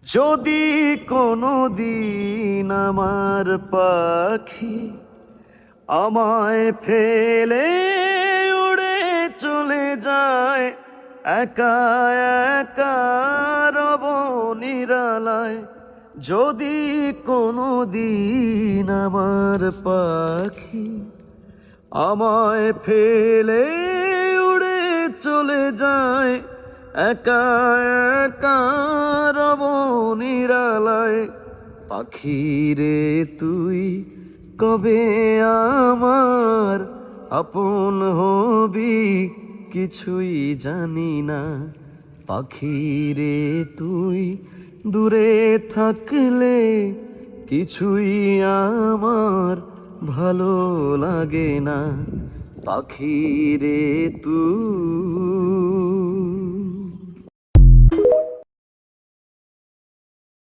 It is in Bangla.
যদি কোনো দিন আমার পাখি আমায় ফেলে উড়ে চলে যায়, একা একা রব নিরালায়। যদি কোনো দিন আমার পাখি আমায় ফেলে উড়ে চলে যায়, একা একা রব নিরালায়। পাখি রে তুই কবে আমার আপন হবি কিছুই জানি না। পাখি রে তুই দূরে থাকলে কিছুই আমার ভালো লাগে না। পাখি রে তুই